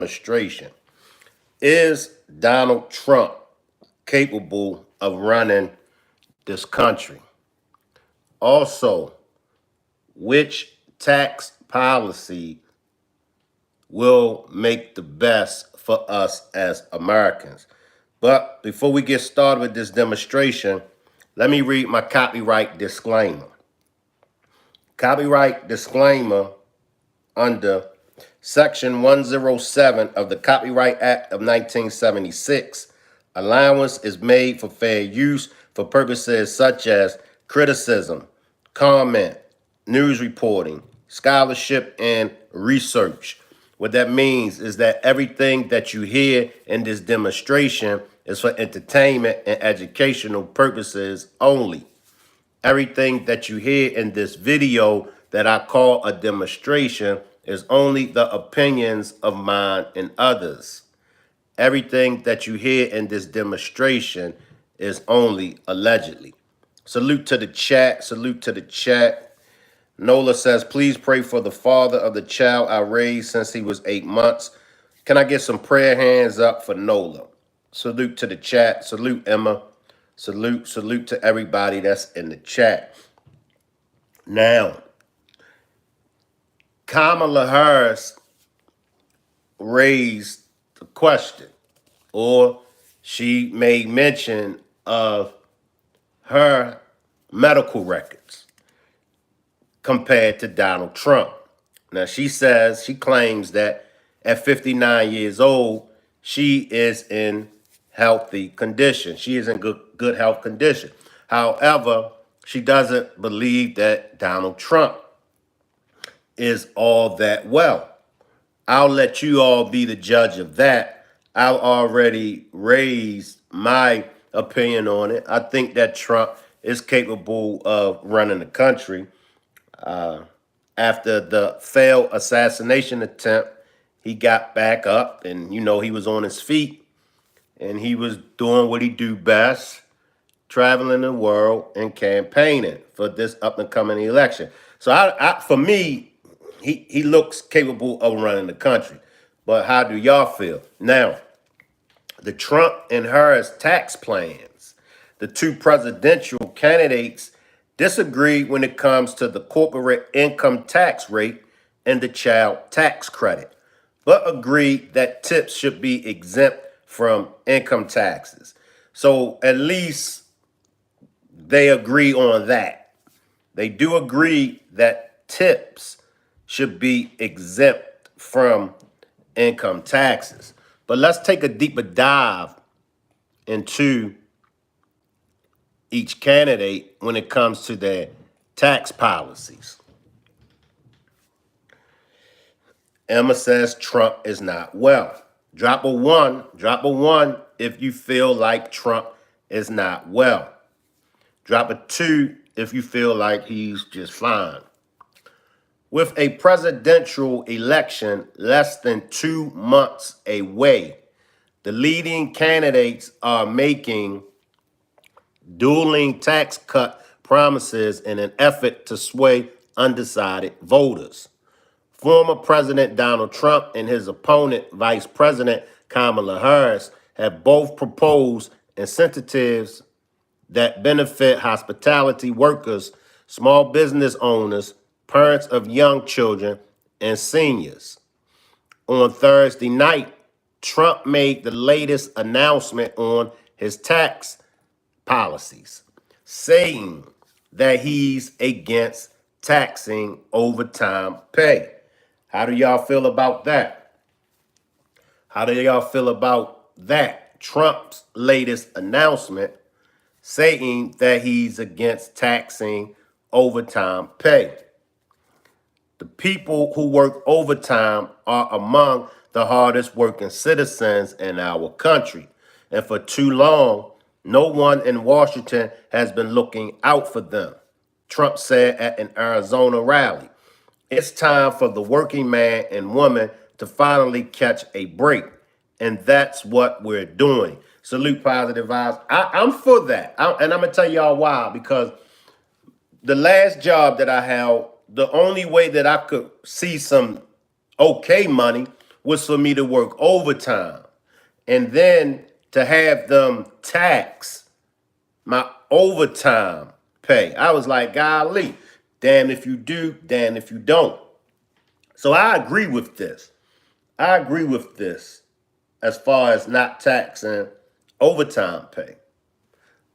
demonstration. Is Donald Trump capable of running this country? Also, which tax policy will make the best for us as Americans? But before we get started with this demonstration, let me read my copyright disclaimer. Copyright disclaimer under Section 107 of the Copyright Act of 1976. Allowance is made for fair use for purposes such as criticism, comment, news reporting, scholarship, and research. What that means is that everything that you hear in this demonstration is for entertainment and educational purposes only. Everything that you hear in this video that I call a demonstration is only the opinions of mine and others. Everything that you hear in this demonstration is only allegedly. Salute to the chat. Salute to the chat. Nola says, please pray for the father of the child I raised since he was 8 months. Can I get some prayer hands up for Nola? Salute to the chat. Salute, Emma. Salute to everybody that's in the chat. Now, Kamala Harris raised the question, or she made mention of her medical records compared to Donald Trump. Now, she claims that at 59 years old, she is in healthy condition. She is in good health condition. However, she doesn't believe that Donald Trump is all that well. I'll let you all be the judge of that. I've already raised my opinion on it. I think that Trump is capable of running the country. After the failed assassination attempt, he got back up and, he was on his feet and he was doing what he do best, traveling the world and campaigning for this up and coming election. So for me, he looks capable of running the country. But how do y'all feel? Now, the Trump and Harris tax plans, the two presidential candidates disagree when it comes to the corporate income tax rate and the child tax credit, but agree that tips should be exempt from income taxes. So at least they agree on that. They do agree that tips should be exempt from income taxes. But let's take a deeper dive into each candidate when it comes to their tax policies. Emma says Trump is not well. Drop a one if you feel like Trump is not well. Drop a 2 if you feel like he's just fine. With a presidential election less than 2 months away, the leading candidates are making dueling tax cut promises in an effort to sway undecided voters. Former President Donald Trump and his opponent, Vice President Kamala Harris, have both proposed incentives that benefit hospitality workers, small business owners, parents of young children, and seniors. On Thursday night, Trump made the latest announcement on his tax policies, saying that he's against taxing overtime pay. How do y'all feel about that? How do y'all feel about that? Trump's latest announcement saying that he's against taxing overtime pay. The people who work overtime are among the hardest working citizens in our country. And for too long, no one in Washington has been looking out for them, Trump said at an Arizona rally. It's time for the working man and woman to finally catch a break. And that's what we're doing. Salute positive vibes. I'm for that. And I'm going to tell y'all why. Because the last job that I held, the only way that I could see some okay money was for me to work overtime and then to have them tax my overtime pay. I was like, golly, damn if you do, damn if you don't. So I agree with this. I agree with this as far as not taxing overtime pay.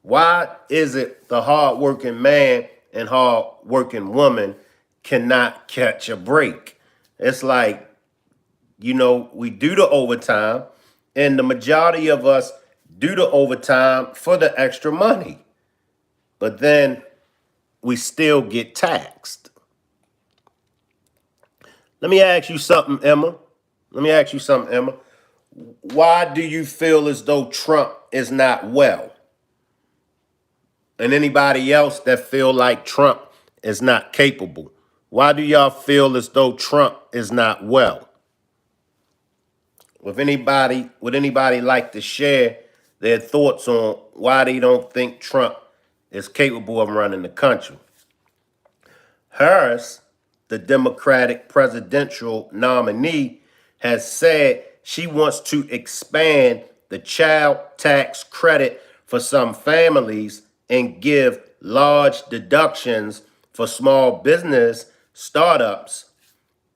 Why is it the hardworking man and hardworking woman cannot catch a break? It's like, we do the overtime, and the majority of us do the overtime for the extra money. But then we still get taxed. Let me ask you something, Emma. Why do you feel as though Trump is not well? And anybody else that feel like Trump is not capable? Why do y'all feel as though Trump is not well? Would anybody like to share their thoughts on why they don't think Trump is capable of running the country? Harris, the Democratic presidential nominee, has said she wants to expand the child tax credit for some families and give large deductions for small business startups.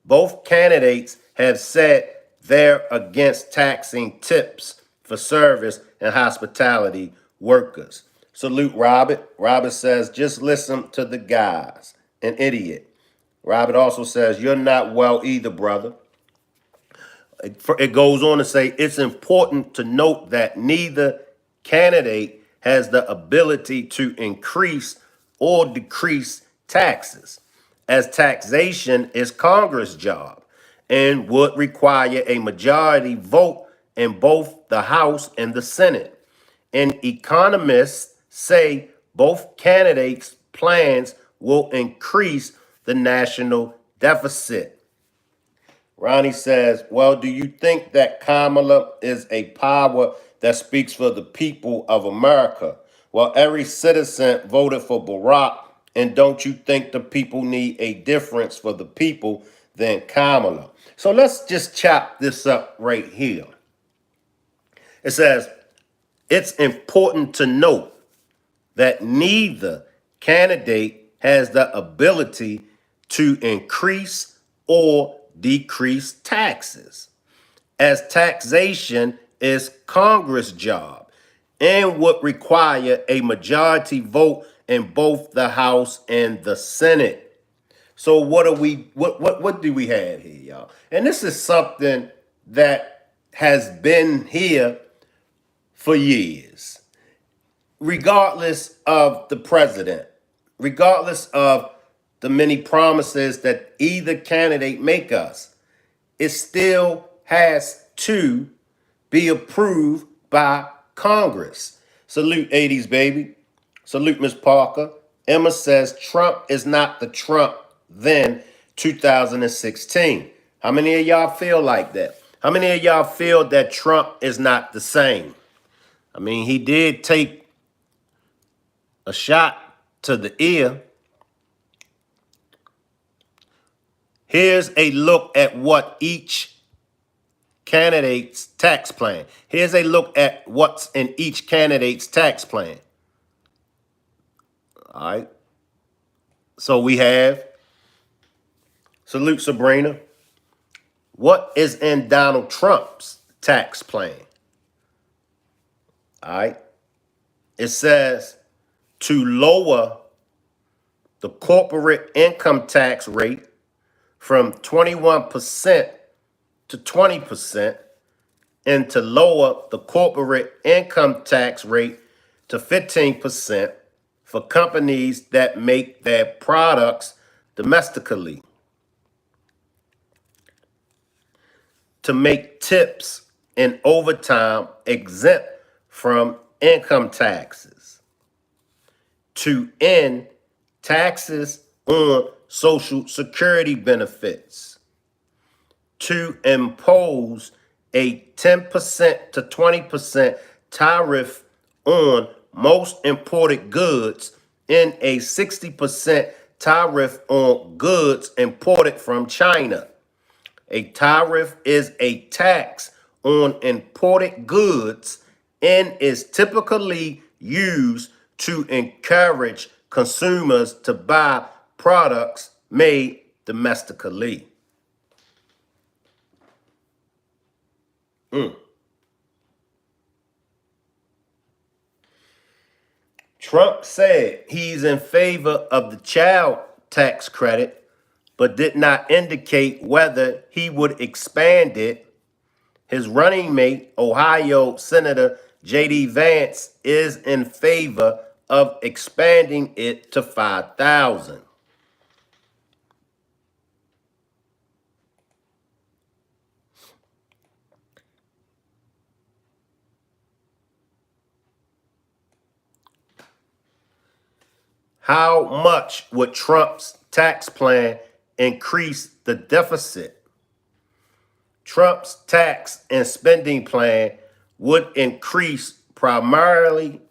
Both candidates have said they're against taxing tips for service and hospitality workers. Salute Robert. Robert says, just listen to the guys. An idiot. Robert also says, you're not well either, brother. It goes on to say, it's important to note that neither candidate has the ability to increase or decrease taxes, as taxation is Congress' job and would require a majority vote in both the House and the Senate. And economists say both candidates' plans will increase the national deficit. Ronnie says, well, do you think that Kamala is a power that speaks for the people of America? Well, every citizen voted for Barack, and don't you think the people need a difference for the people than Kamala? So let's just chop this up right here. It says, it's important to note that neither candidate has the ability to increase or decrease taxes, as taxation is Congress' job and would require a majority vote in both the House and the Senate. So what do we have here, y'all? And this is something that has been here for years, regardless of the president, regardless of the many promises that either candidate make us, it still has to be approved by Congress. Salute 80s, baby. Salute Miss Parker. Emma says Trump is not the Trump then 2016. How many of y'all feel like that? How many of y'all feel that Trump is not the same? I mean, he did take a shot to the ear. Here's a look at what each candidate's tax plan. Here's a look at what's in each candidate's tax plan. All right. So we have, salute Sabrina. What is in Donald Trump's tax plan? All right. It says to lower the corporate income tax rate from 21% to 20%, and to lower the corporate income tax rate to 15% for companies that make their products domestically. To make tips and overtime exempt from income taxes. To end taxes on Social Security benefits. To impose a 10% to 20% tariff on most imported goods and a 60% tariff on goods imported from China. A tariff is a tax on imported goods and is typically used to encourage consumers to buy products made domestically. Trump said he's in favor of the child tax credit, but did not indicate whether he would expand it. His running mate, Ohio Senator J.D. Vance, is in favor of expanding it to 5,000. How much would Trump's tax plan increase the deficit? Trump's tax and spending plan would increase primarily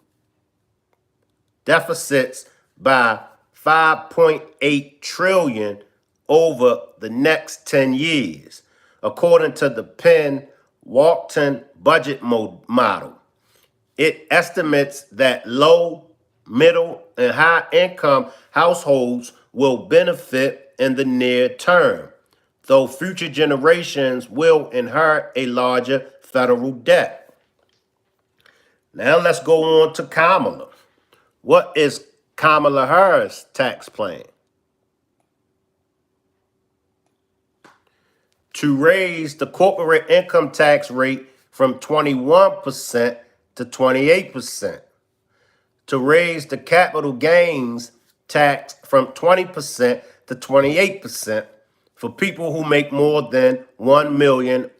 deficits by 5.8 trillion over the next 10 years, according to the Penn-Walton budget model. It estimates that low, middle, and high income households will benefit in the near term, though future generations will inherit a larger federal debt. Now let's go on to Kamala. What is Kamala Harris' tax plan? To raise the corporate income tax rate from 21% to 28%. To raise the capital gains tax from 20% to 28% for people who make more than 1 million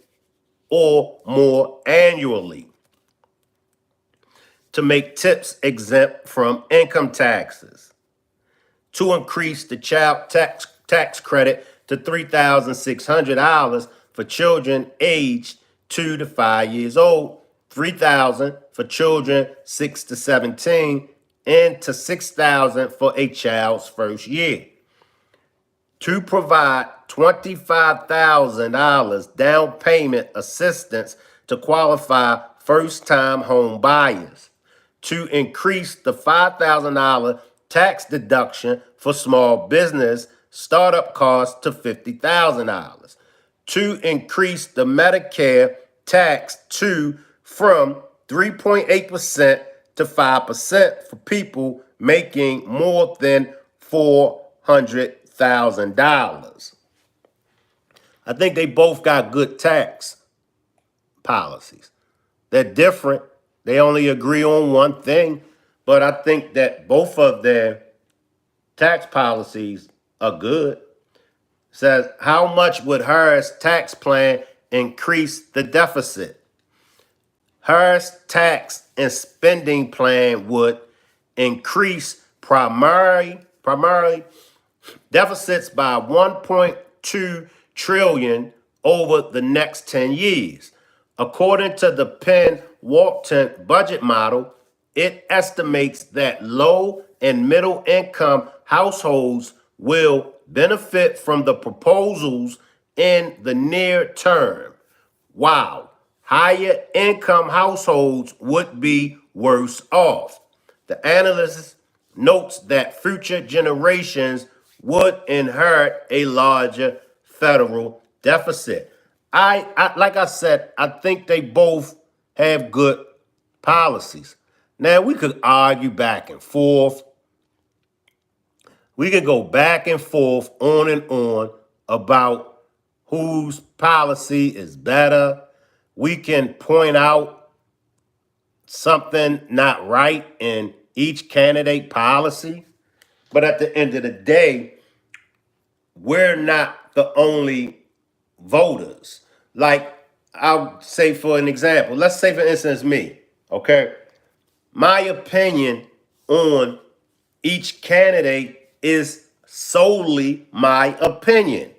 or more annually. To make tips exempt from income taxes. To increase the child tax credit to $3,600 for children aged 2 to 5 years old, $3,000 for children 6 to 17, and to $6,000 for a child's first year. To provide $25,000 down payment assistance to qualify first-time home buyers. To increase the $5,000 tax deduction for small business startup costs to $50,000. To increase the Medicare tax from 3.8% to 5% for people making more than $400,000. I think they both got good tax policies. They're different. They only agree on one thing, but I think that both of their tax policies are good. It says, how much would Harris' tax plan increase the deficit? Harris' tax and spending plan would increase primarily deficits by 1.2 trillion over the next 10 years. According to the Penn-Walton budget model, it estimates that low and middle income households will benefit from the proposals in the near term. Wow, higher income households would be worse off. The analyst notes that future generations would inherit a larger federal deficit. I like I said, I think they both have good policies. Now we could argue back and forth. We could go back and forth on and on about whose policy is better. We can point out something not right in each candidate policy. But at the end of the day, we're not the only voters. Like, I'll say for an example, let's say for instance me, okay? My opinion on each candidate is solely my opinion,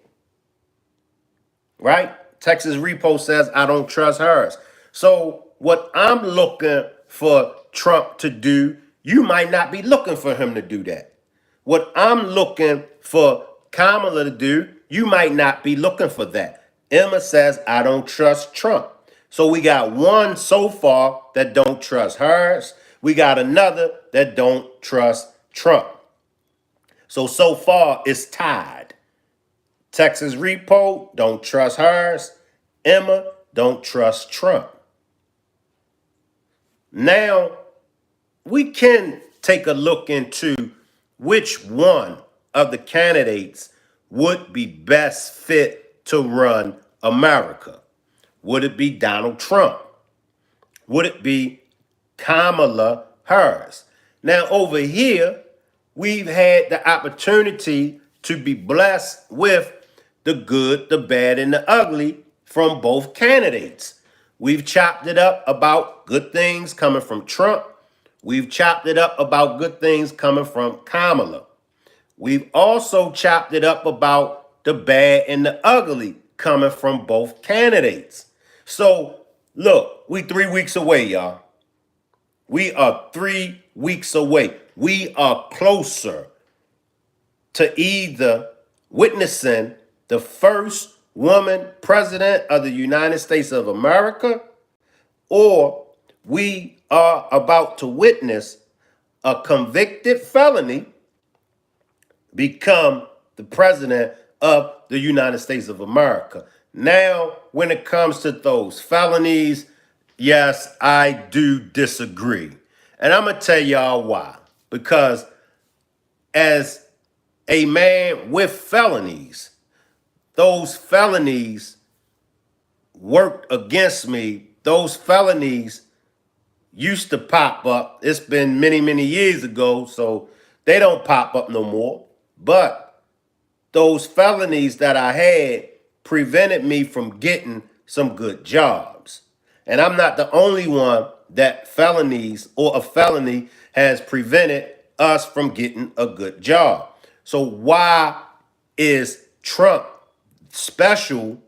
right? Texas Repo says I don't trust hers. So what I'm looking for Trump to do, you might not be looking for him to do that. What I'm looking for Kamala to do, you might not be looking for that. Emma says, I don't trust Trump. So we got one so far that don't trust hers. We got another that don't trust Trump. So far it's tied. Texas Repo, don't trust hers. Emma, don't trust Trump. Now, we can take a look into which one of the candidates would be best fit to run America. Would it be Donald Trump? Would it be Kamala Harris? Now, over here, we've had the opportunity to be blessed with the good, the bad, and the ugly from both candidates. We've chopped it up about good things coming from Trump. We've chopped it up about good things coming from Kamala. We've also chopped it up about the bad and the ugly coming from both candidates. So, look, we 3 weeks away, y'all. We are 3 weeks away. We are closer to either witnessing the first woman president of the United States of America, or we are about to witness a convicted felony become the president of the United States of America. Now, when it comes to those felonies, yes, I do disagree. And I'm going to tell y'all why. Because as a man with felonies, those felonies worked against me. Those felonies used to pop up. It's been many, many years ago, so they don't pop up no more. But those felonies that I had prevented me from getting some good jobs. And I'm not the only one that felonies or a felony has prevented us from getting a good job. So why is Trump special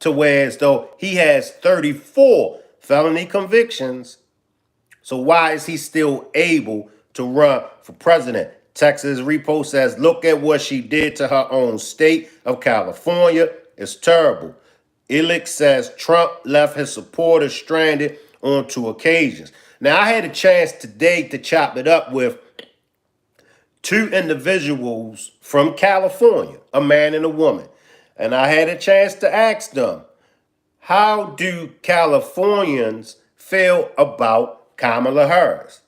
to where as though he has 34 felony convictions? So why is he still able to run for president? Texas Repo says, look at what she did to her own state of California. It's terrible. Illick says Trump left his supporters stranded on 2 occasions. Now, I had a chance today to chop it up with 2 individuals from California, a man and a woman. And I had a chance to ask them, how do Californians feel about Kamala Harris?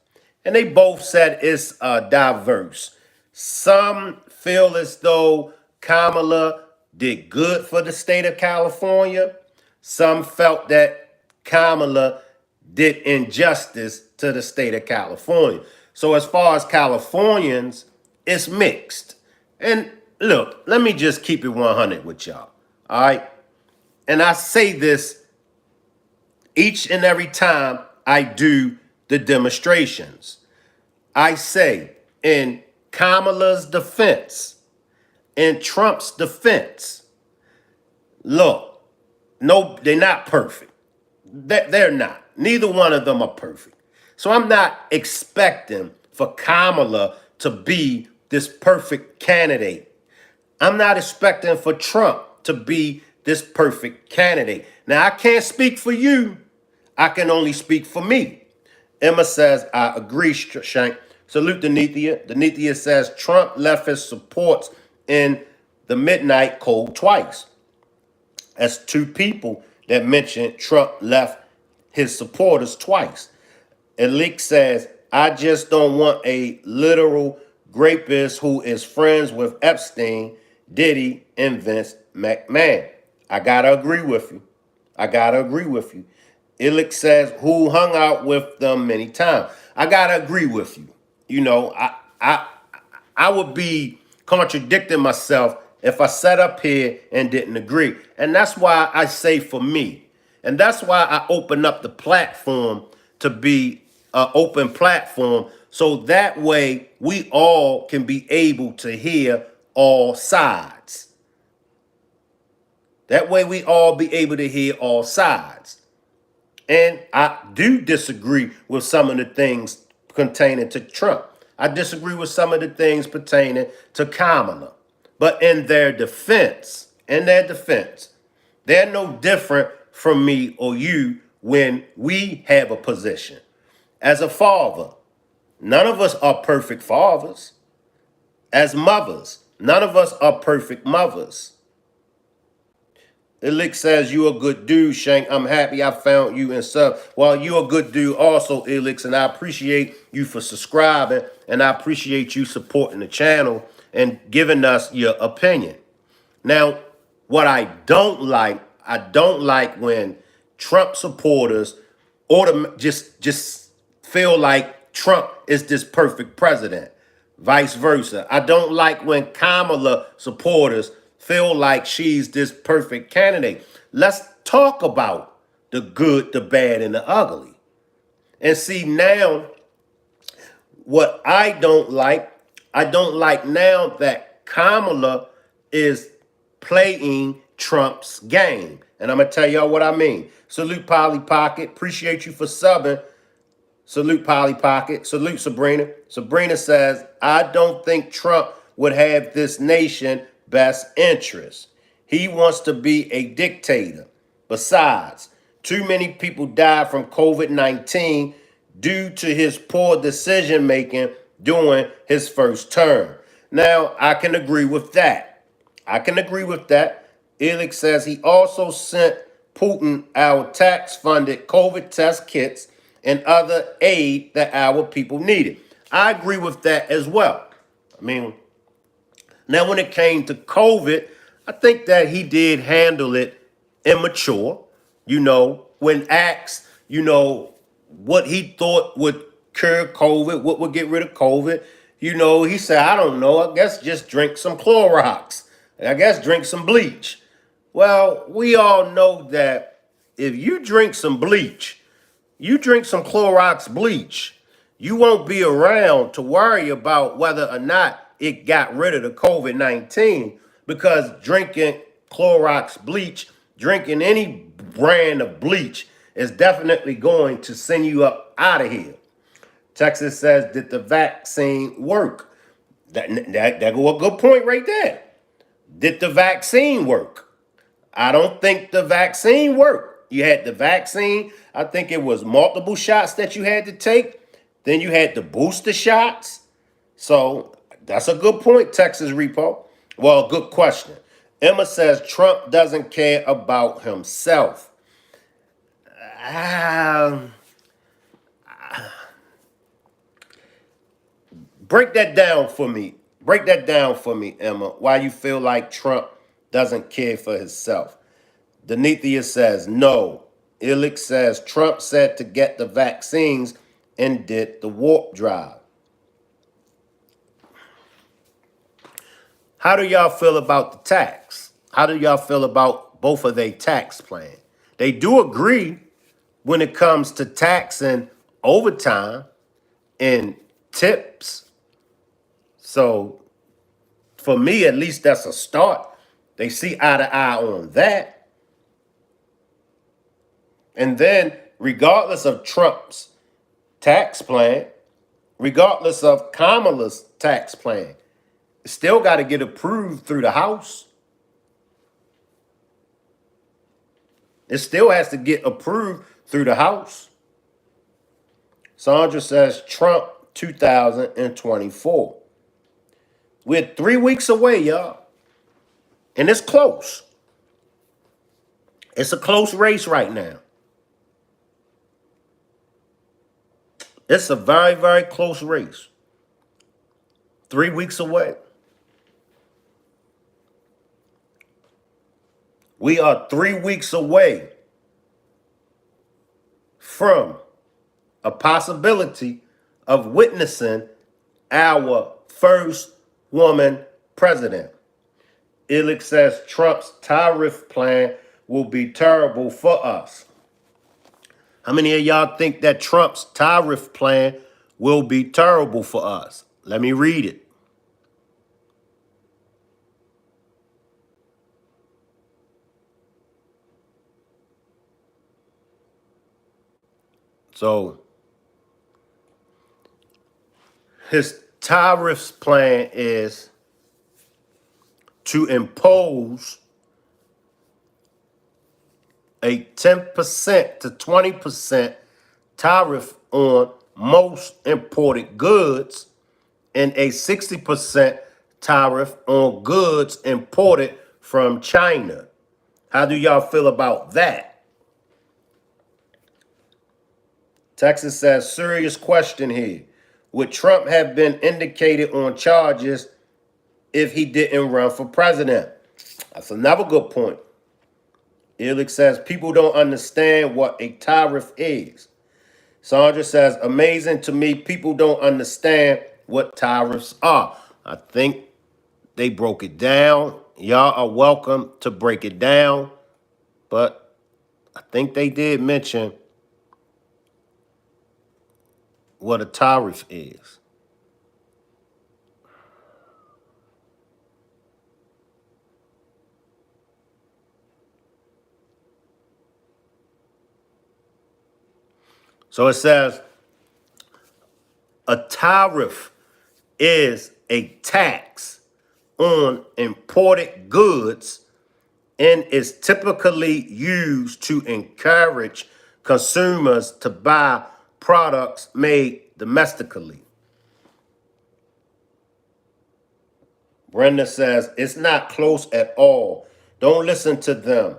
And they both said it's diverse. Some feel as though Kamala did good for the state of California. Some felt that Kamala did injustice to the state of California. So as far as Californians, it's mixed. And look, let me just keep it 100 with y'all. All right. And I say this each and every time I do the demonstrations. I say in Kamala's defense, in Trump's defense, look, no, they're not perfect. They're not. Neither one of them are perfect. So I'm not expecting for Kamala to be this perfect candidate. I'm not expecting for Trump to be this perfect candidate. Now, I can't speak for you. I can only speak for me. Emma says, I agree, Shank. Salute Denithia. Denithia says, Trump left his supports in the midnight cold twice. That's 2 people that mentioned Trump left his supporters twice. Elix says, I just don't want a literal rapist who is friends with Epstein, Diddy, and Vince McMahon. I gotta agree with you. I gotta agree with you. Illick says, who hung out with them many times. I gotta agree with you. You know, I would be contradicting myself if I sat up here and didn't agree. And that's why I say for me. And that's why I open up the platform to be an open platform. So that way we all can be able to hear all sides. That way we all be able to hear all sides. And I do disagree with some of the things pertaining to Trump. I disagree with some of the things pertaining to Kamala. But in their defense, They're no different from me or you when we have a position. As a father, none of us are perfect fathers. As mothers, none of us are perfect mothers. Ilick says, you a good dude, Shank. I'm happy I found you and stuff. Well, you a good dude also, Ilix, and I appreciate you for subscribing, and I appreciate you supporting the channel and giving us your opinion. Now, what I don't like when Trump supporters just feel like Trump is this perfect president. Vice versa. I don't like when Kamala supporters feel like she's this perfect candidate. Let's talk about the good, the bad, and the ugly. And see now what I don't like now that Kamala is playing Trump's game. And I'm going to tell y'all what I mean. Salute Polly Pocket. Appreciate you for subbing. Salute Polly Pocket. Salute Sabrina. Sabrina says, I don't think Trump would have this nation best interest. He wants to be a dictator. Besides, too many people died from COVID-19 due to his poor decision making during his first term. Now, I can agree with that. I can agree with that. Illich says he also sent Putin our tax-funded COVID test kits and other aid that our people needed. I agree with that as well. I mean, now when it came to COVID, I think that he did handle it immature. When asked, what he thought would cure COVID, what would get rid of COVID, he said, I don't know. I guess just drink some Clorox. I guess drink some bleach. Well, we all know that if you drink some bleach, you drink some Clorox bleach, you won't be around to worry about whether or not it got rid of the COVID-19 because drinking Clorox bleach, drinking any brand of bleach is definitely going to send you up out of here. Texas says, did the vaccine work? That go a good point right there. Did the vaccine work? I don't think the vaccine worked. You had the vaccine. I think it was multiple shots that you had to take. Then you had the booster shots. So that's a good point, Texas Repo. Well, good question. Emma says Trump doesn't care about himself. Break that down for me. Break that down for me, Emma. Why you feel like Trump doesn't care for himself. Denethia says no. Illich says Trump said to get the vaccines and did the warp drive. How do y'all feel about the tax? How do y'all feel about both of their tax plan? They do agree when it comes to taxing overtime and tips. So for me, at least that's a start. They see eye to eye on that. And then, regardless of Trump's tax plan, regardless of Kamala's tax plan, it still got to get approved through the House. It still has to get approved through the House. Sandra says Trump 2024. We're 3 weeks away, y'all. And it's close. It's a close race right now. It's a very, very close race. 3 weeks away. We are 3 weeks away from a possibility of witnessing our first woman president. Illich says Trump's tariff plan will be terrible for us. How many of y'all think that Trump's tariff plan will be terrible for us? Let me read it. So his tariffs plan is to impose a 10% to 20% tariff on most imported goods and a 60% tariff on goods imported from China. How do y'all feel about that? Texas says, serious question here. Would Trump have been indicated on charges if he didn't run for president? That's another good point. Elix says, people don't understand what a tariff is. Sandra says, amazing to me, people don't understand what tariffs are. I think they broke it down. Y'all are welcome to break it down. But I think they did mention what a tariff is. So it says a tariff is a tax on imported goods and is typically used to encourage consumers to buy products made domestically. Brenda says, it's not close at all. Don't listen to them.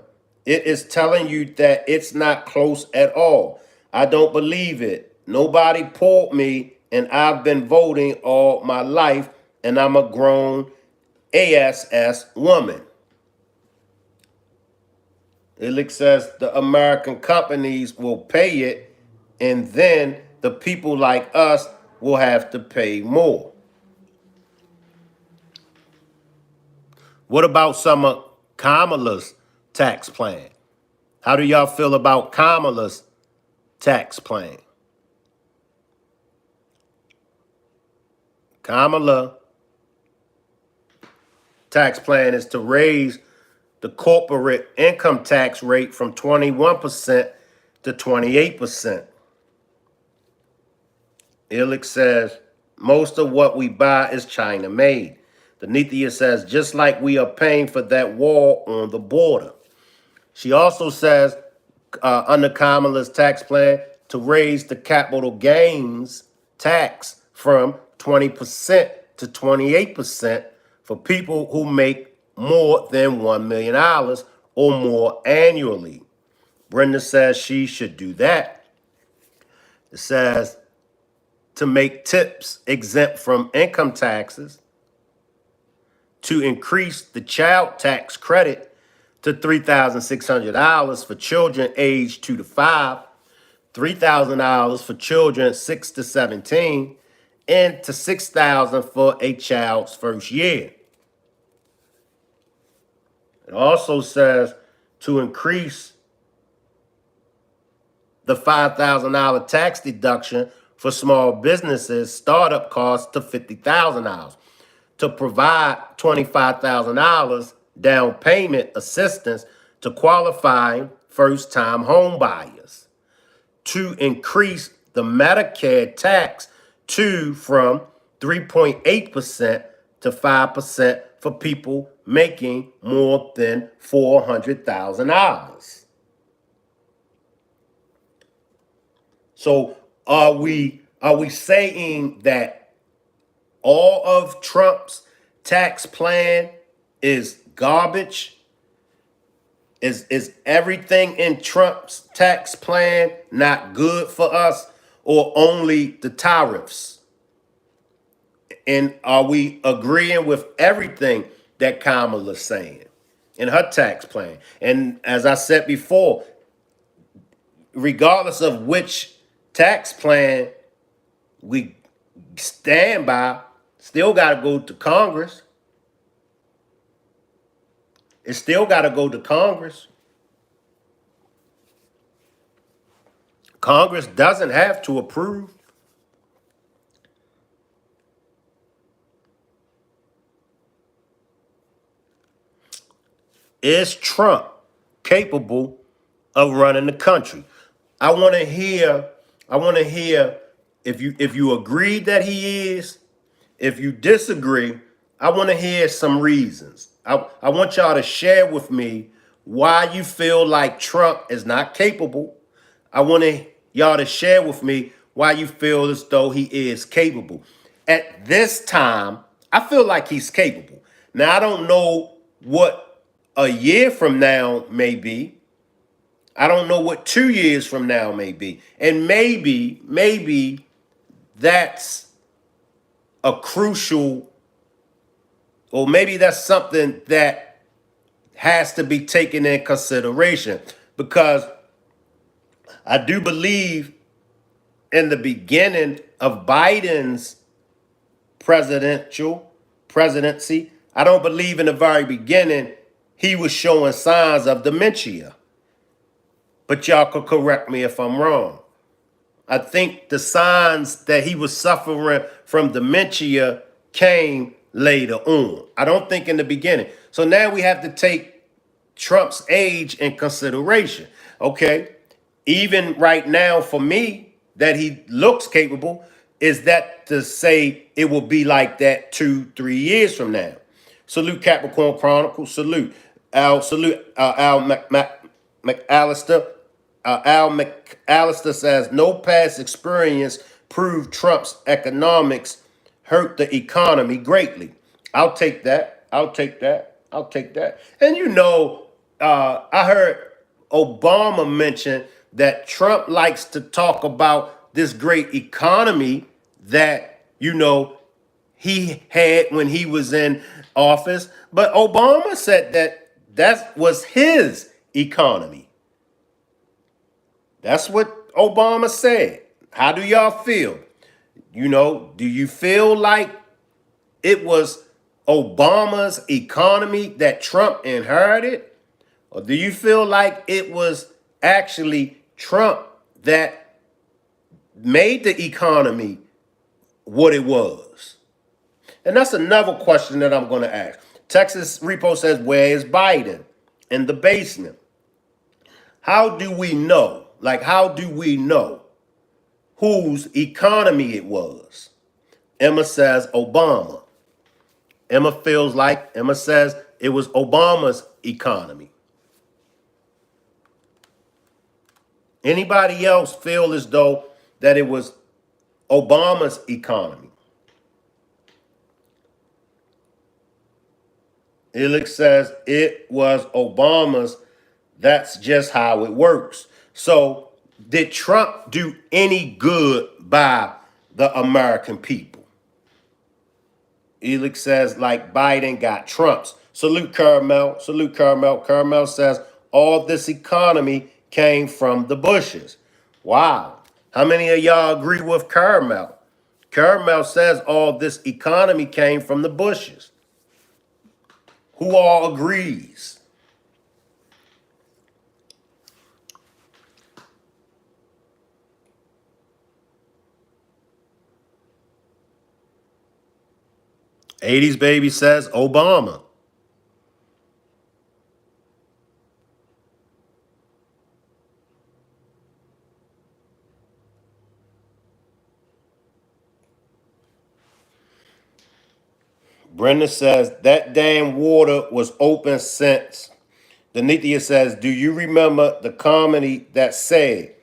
It is telling you that it's not close at all. I don't believe it. Nobody pulled me, and I've been voting all my life, and I'm a grown ASS woman. Elix says the American companies will pay it, and then the people like us will have to pay more. What about some of Kamala's tax plan? How do y'all feel about Kamala's tax plan? Kamala tax plan is to raise the corporate income tax rate from 21% to 28%. Illich says, most of what we buy is China made. Denithia says, just like we are paying for that wall on the border. She also says, under Kamala's tax plan, to raise the capital gains tax from 20% to 28% for people who make more than $1 million or more annually. Brenda says she should do that. It says to make tips exempt from income taxes, to increase the child tax credit to $3,600 for children aged 2 to 5, $3,000 for children 6 to 17, and to $6,000 for a child's first year. It also says to increase the $5,000 tax deduction for small businesses startup costs to $50,000, to provide $25,000 down payment assistance to qualifying first-time home buyers, to increase the Medicare tax from 3.8% to 5% for people making more than $400,000. So are we saying that all of Trump's tax plan is garbage? Is everything in Trump's tax plan not good for us, or only the tariffs? And are we agreeing with everything that Kamala's saying in her tax plan? And as I said before, regardless of which tax plan we stand by, still got to go to Congress. It still got to go to Congress. Congress doesn't have to approve. Is Trump capable of running the country? I want to hear if you agree that he is. If you disagree, I want to hear some reasons. I want y'all to share with me why you feel like Trump is not capable. I want y'all to share with me why you feel as though he is capable. At this time, I feel like he's capable. Now, I don't know what a year from now may be. I don't know what 2 years from now may be. And maybe that's a crucial, or maybe that's something that has to be taken in consideration, because I do believe in the beginning of Biden's presidency, I don't believe in the very beginning he was showing signs of dementia. But y'all could correct me if I'm wrong. I think the signs that he was suffering from dementia came later on. I don't think in the beginning. So now we have to take Trump's age in consideration. Okay. Even right now, for me, that he looks capable, is that to say it will be like that 2-3 years from now. Salute Capricorn Chronicles. Salute Al McAllister. Al McAllister says no past experience proved Trump's economics hurt the economy greatly. I'll take that. I'll take that. I'll take that. And I heard Obama mention that Trump likes to talk about this great economy that, he had when he was in office. But Obama said that was his economy. That's what Obama said. How do y'all feel? Do you feel like it was Obama's economy that Trump inherited? Or do you feel like it was actually Trump that made the economy what it was? And that's another question that I'm going to ask. Texas Repo says, where is Biden? In the basement. How do we know? How do we know whose economy it was? Emma says Obama. Emma says it was Obama's economy. Anybody else feel as though that it was Obama's economy? Elix says it was Obama's. That's just how it works. So did Trump do any good by the American people? Elix says like Biden got Trump's. Salute Caramel. Salute Caramel. Caramel says all this economy came from the Bushes. Wow. How many of y'all agree with Caramel? Caramel says all this economy came from the Bushes. Who all agrees? '80s baby says Obama. Brenda says that damn water was open since. Danithia says, do you remember the comedy that said,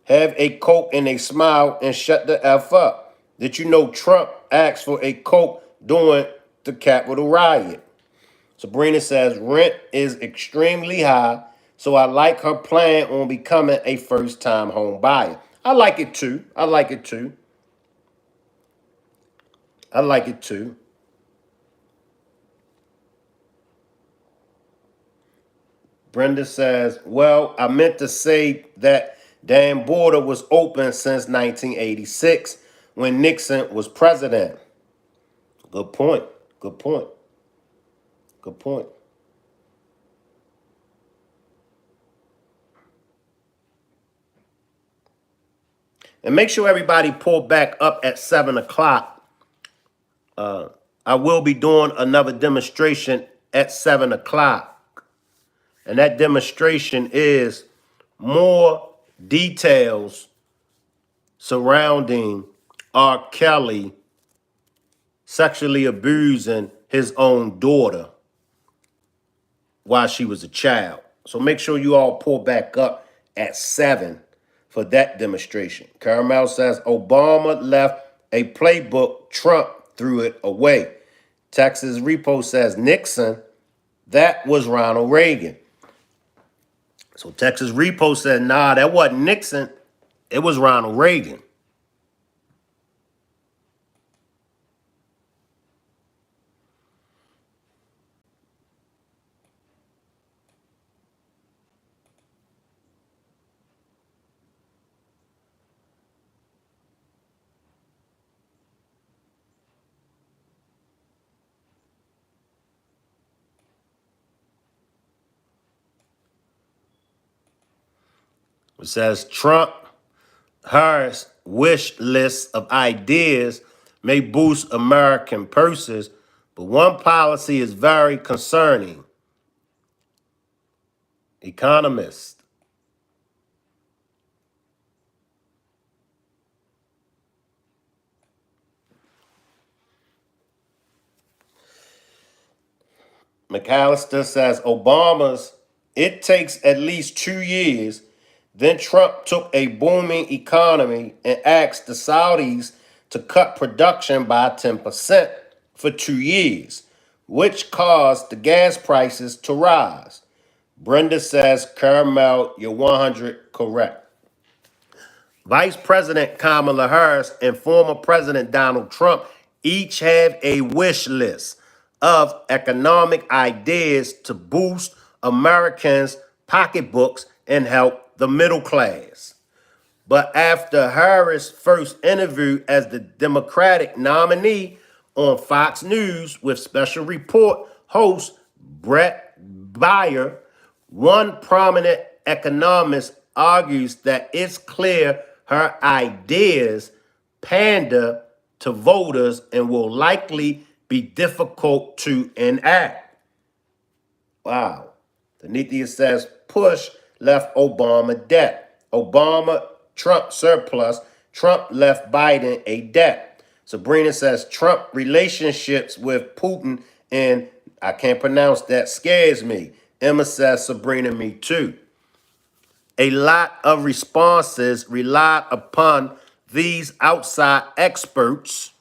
have a Coke and a smile and shut the F up? Did you know Trump asked for a Coke during the Capitol riot? Sabrina says, rent is extremely high, so I like her plan on becoming a first-time home buyer. I like it too. I like it too. I like it too. Brenda says, well, I meant to say that damn border was open since 1986 when Nixon was president. Good point. Good point. Good point. And make sure everybody pull back up at 7 o'clock. I will be doing another demonstration at 7 o'clock. And that demonstration is more details surrounding R. Kelly sexually abusing his own daughter while she was a child. So make sure you all pull back up at 7 for that demonstration. Caramel says Obama left a playbook, Trump threw it away. Texas Repo says Nixon, that was Ronald Reagan. So Texas Repo said, nah, that wasn't Nixon, it was Ronald Reagan. It says Trump, Harris wish list of ideas may boost American purses, but one policy is very concerning. Economist. McAllister says Obama's, it takes at least 2 years. Then Trump took a booming economy and asked the Saudis to cut production by 10% for 2 years, which caused the gas prices to rise. Brenda says, Caramel, you're 100 correct. Vice President Kamala Harris and former President Donald Trump each have a wish list of economic ideas to boost Americans' pocketbooks and help the middle class. But after Harris' first interview as the Democratic nominee on Fox News with special report host Brett Baier, one prominent economist argues that it's clear her ideas pander to voters and will likely be difficult to enact. Wow. Tanithia says push left Obama debt. Obama, Trump surplus. Trump left Biden a debt. Sabrina says Trump relationships with Putin, and I can't pronounce that, scares me. Emma says Sabrina, me too. A lot of responses relied upon these outside experts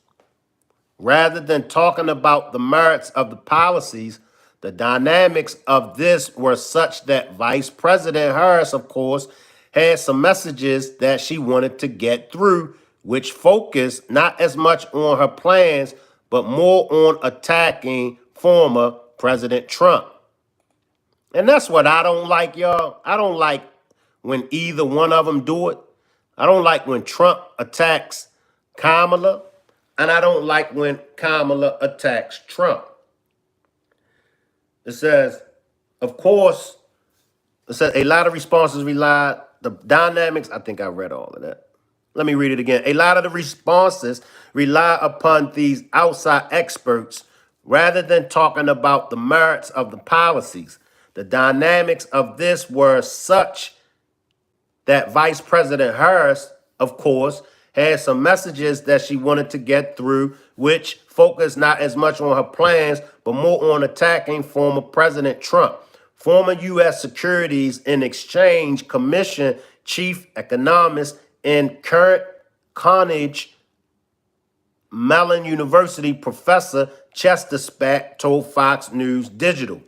rather than talking about the merits of the policies. The dynamics of this were such that Vice President Harris, of course, had some messages that she wanted to get through, which focused not as much on her plans, but more on attacking former President Trump. And that's what I don't like, y'all. I don't like when either one of them do it. I don't like when Trump attacks Kamala, and I don't like when Kamala attacks Trump. It says, of course, it says a lot of responses relied, the dynamics, I think I read all of that. Let me read it again. A lot of the responses rely upon these outside experts rather than talking about the merits of the policies. The dynamics of this were such that Vice President Harris, of course, had some messages that she wanted to get through, which focused not as much on her plans, but more on attacking former President Trump. Former U.S. Securities and Exchange Commission chief economist and current Carnegie Mellon University professor Chester Spack told Fox News Digital,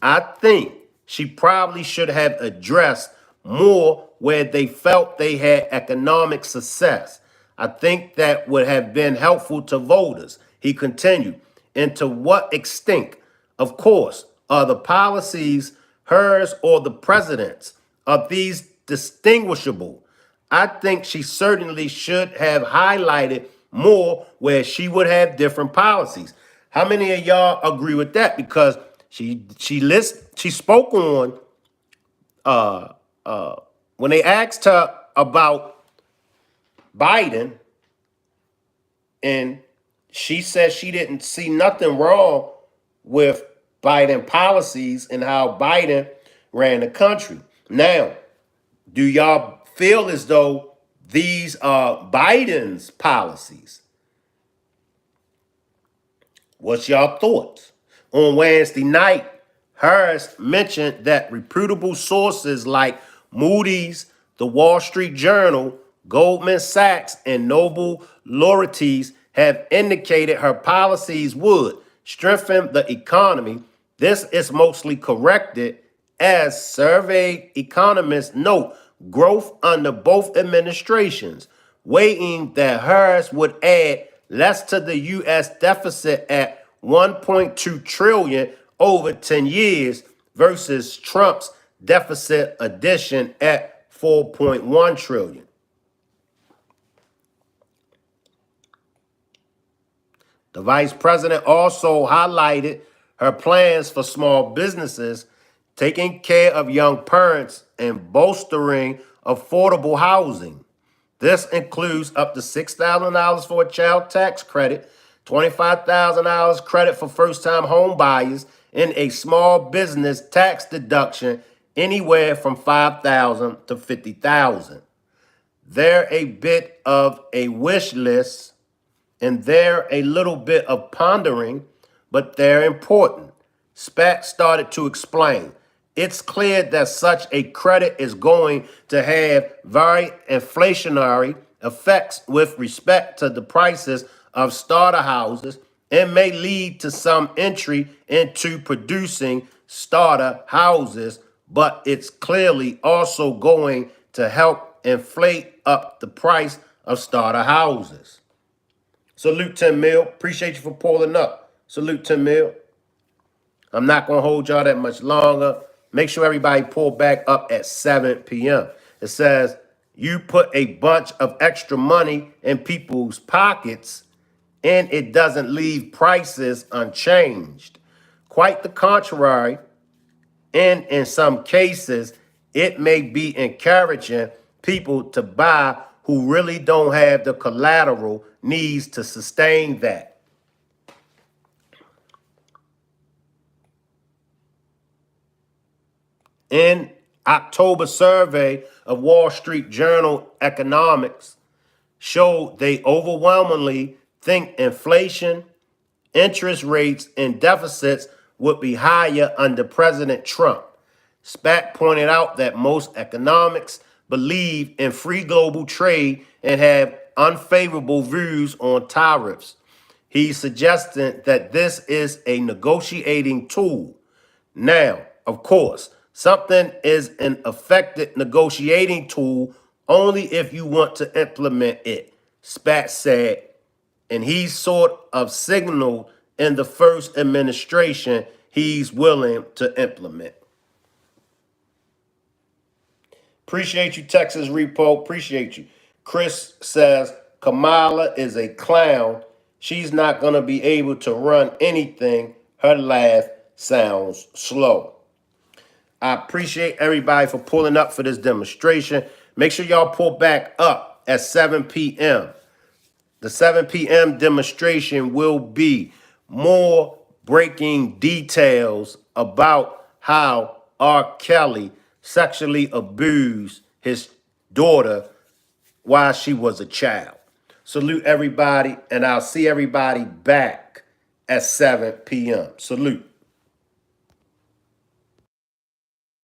I think she probably should have addressed more where they felt they had economic success. I think that would have been helpful to voters, he continued. And to what extent, of course, are the policies hers or the president's? Are these distinguishable? I think she certainly should have highlighted more where she would have different policies. How many of y'all agree with that? Because she spoke on when they asked her about Biden, and she said she didn't see nothing wrong with Biden policies and how Biden ran the country. Now, do y'all feel as though these are Biden's policies? What's y'all thoughts? On Wednesday night, Harris mentioned that reputable sources like Moody's, the Wall Street Journal, Goldman Sachs, and Noble Laurentiis have indicated her policies would strengthen the economy. This is mostly corrected, as surveyed economists note growth under both administrations, weighing that Harris would add less to the U.S. deficit at 1.2 trillion over 10 years versus Trump's deficit addition at 4.1 trillion. The vice president also highlighted her plans for small businesses, taking care of young parents, and bolstering affordable housing. This includes up to $6,000 for a child tax credit, $25,000 credit for first-time home buyers, and a small business tax deduction anywhere from $5,000 to $50,000. They're a bit of a wish list, and they're a little bit of pondering, but they're important. SPAC started to explain. It's clear that such a credit is going to have very inflationary effects with respect to the prices of starter houses and may lead to some entry into producing starter houses, but it's clearly also going to help inflate up the price of starter houses. Salute 10 mil. Appreciate you for pulling up. Salute 10 mil. I'm not going to hold y'all that much longer. Make sure everybody pull back up at 7 p.m. It says, you put a bunch of extra money in people's pockets and it doesn't leave prices unchanged. Quite the contrary. And in some cases, it may be encouraging people to buy who really don't have the collateral needs to sustain that. In October survey of Wall Street Journal economics showed they overwhelmingly think inflation, interest rates, and deficits would be higher under President Trump. SPAC pointed out that most economics believe in free global trade and have unfavorable views on tariffs. He's suggesting that this is a negotiating tool. Now, of course, something is an effective negotiating tool only if you want to implement it, SPAC said, and he sort of signaled in the first administration he's willing to implement. Appreciate you, Texas Repo. Appreciate you. Chris says Kamala is a clown. She's not going to be able to run anything. Her laugh sounds slow. I appreciate everybody for pulling up for this demonstration. Make sure y'all pull back up at 7 p.m. The 7 p.m. demonstration will be more breaking details about how R. Kelly sexually abused his daughter while she was a child. Salute everybody, and I'll see everybody back at 7 p.m. Salute.